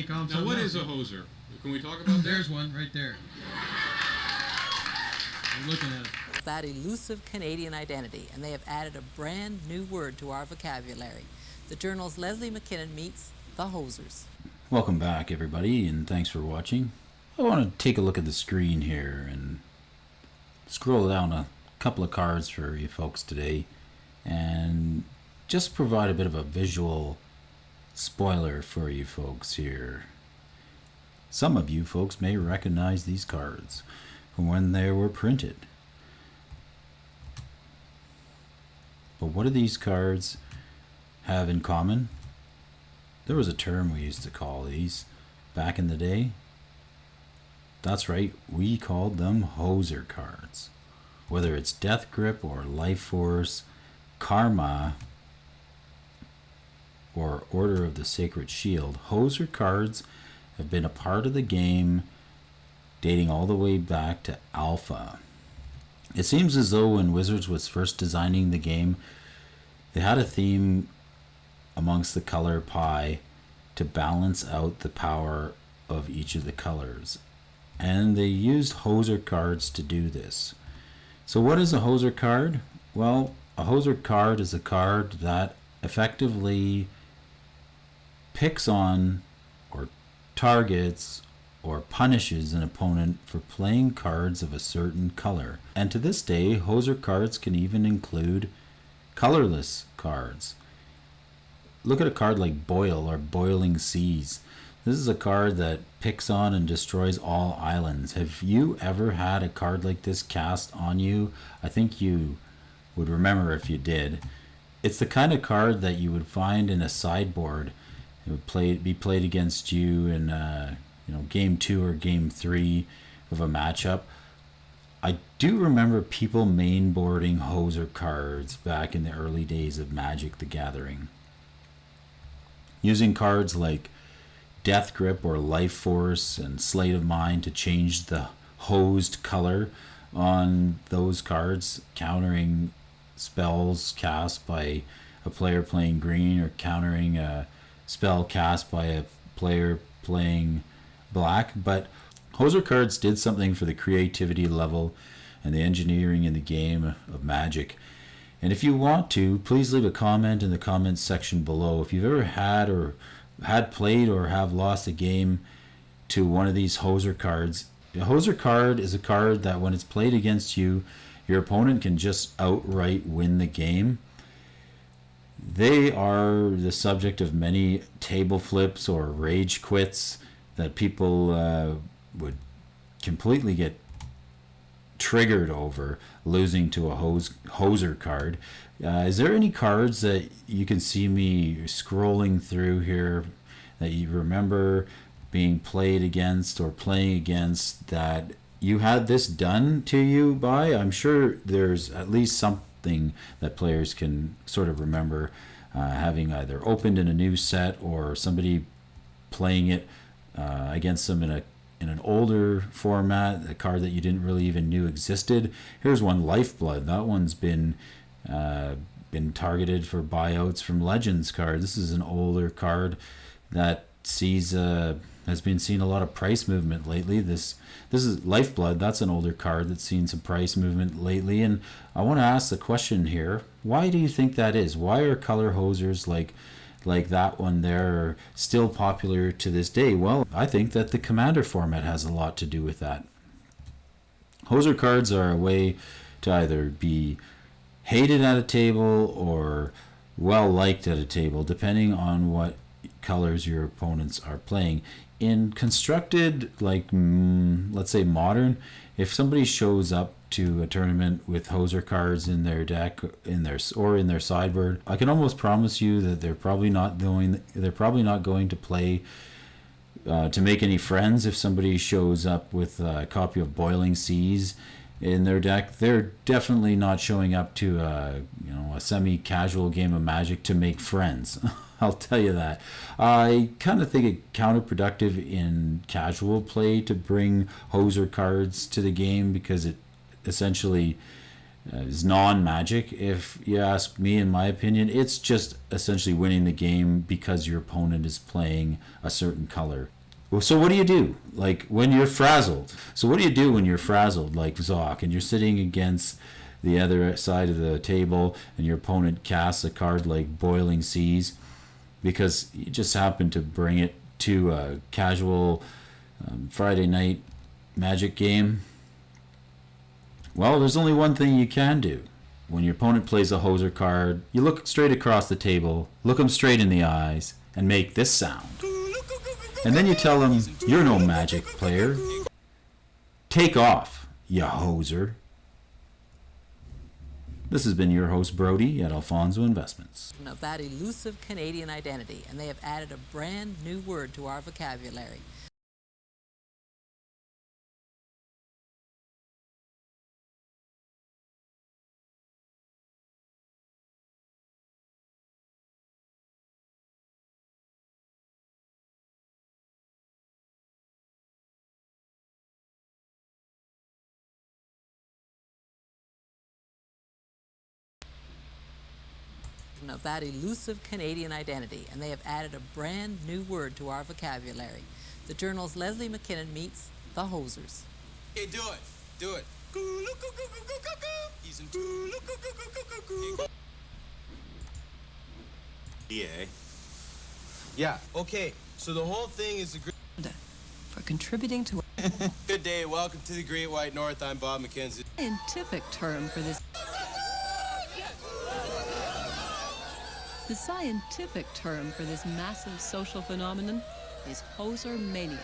Now, what is a hoser? Can we talk about that? There's one right there. I'm looking at it. That elusive Canadian identity, and they have added a brand new word to our vocabulary. The Journal's Leslie McKinnon meets the Hosers. Welcome back, everybody, and thanks for watching. I want to take a look at the screen here and scroll down a couple of cards for you folks today and just provide a bit of a visual spoiler for you folks here. Some of you folks may recognize these cards from when they were printed. But what do these cards have in common? There was a term we used to call these back in the day. That's right, we called them Hoser cards. Whether it's Death Grip or Life Force, Karma, or Order of the Sacred Shield, Hoser cards have been a part of the game dating all the way back to Alpha. It seems as though when Wizards was first designing the game, they had a theme amongst the color pie to balance out the power of each of the colors. And they used Hoser cards to do this. So what is a Hoser card? Well, a Hoser card is a card that effectively picks on or targets or punishes an opponent for playing cards of a certain color. And to this day, Hoser cards can even include colorless cards. Look at a card like Boil or Boiling Seas. This is a card that picks on and destroys all islands. Have you ever had a card like this cast on you? I think you would remember if you did. It's the kind of card that you would find in a sideboard. It would be played against you in game 2 or game 3 of a matchup. I do remember people mainboarding Hoser cards back in the early days of Magic the Gathering, using cards like Death Grip or Life Force and Sleight of Mind to change the hosed color on those cards, countering spells cast by a player playing green or countering a spell cast by a player playing black. But Hoser cards did something for the creativity level and the engineering in the game of Magic. And if you want to, please leave a comment in the comments section below. If you've ever had played or have lost a game to one of these Hoser cards. A Hoser card is a card that when it's played against you, your opponent can just outright win the game. They are the subject of many table flips or rage quits that people would completely get triggered over losing to a Hoser card. Is there any cards that you can see me scrolling through here that you remember being played against or playing against that you had this done to you by? I'm sure there's at least something that players can sort of remember having either opened in a new set or somebody playing it against them in an older format, a card that you didn't really even knew existed. Here's one, Lifeblood. That one's been targeted for buyouts from Legends card. This is an older card that has been seeing a lot of price movement lately. This is Lifeblood. That's an older card that's seen some price movement lately. And I want to ask the question here: why do you think that is? Why are color hosers like that one there still popular to this day? Well, I think that the Commander format has a lot to do with that. Hoser cards are a way to either be hated at a table or well liked at a table, depending on what colors your opponents are playing. In constructed, let's say modern, if somebody shows up to a tournament with Hoser cards in their deck, in their sideboard, I can almost promise you that they're probably not going to play to make any friends. If somebody shows up with a copy of Boiling Seas in their deck, they're definitely not showing up to a semi-casual game of Magic to make friends. I'll tell you that. I kind of think it counterproductive in casual play to bring Hoser cards to the game, because it essentially is non-magic. If you ask me, in my opinion, it's just essentially winning the game because your opponent is playing a certain color. Well, so what do you do? Like when you're frazzled. So what do you do when you're frazzled, like Zoc, and you're sitting against the other side of the table, and your opponent casts a card like Boiling Seas because you just happen to bring it to a casual Friday night Magic game? Well, there's only one thing you can do. When your opponent plays a Hoser card, you look straight across the table, look them straight in the eyes, and make this sound. And then you tell them, you're no Magic player. Take off, ya Hoser. This has been your host, Brody, at Alphonso Investments. Of that elusive Canadian identity, and they have added a brand new word to our vocabulary. Of that elusive Canadian identity, and they have added a brand new word to our vocabulary. The Journal's Leslie McKinnon meets the Hosers. Okay, do it. Do it. He's in. Yeah. Yeah. Okay. So the whole thing is a for contributing to good day. Welcome to the Great White North. I'm Bob McKenzie. scientific term for this. The scientific term for this massive social phenomenon is Hoser mania.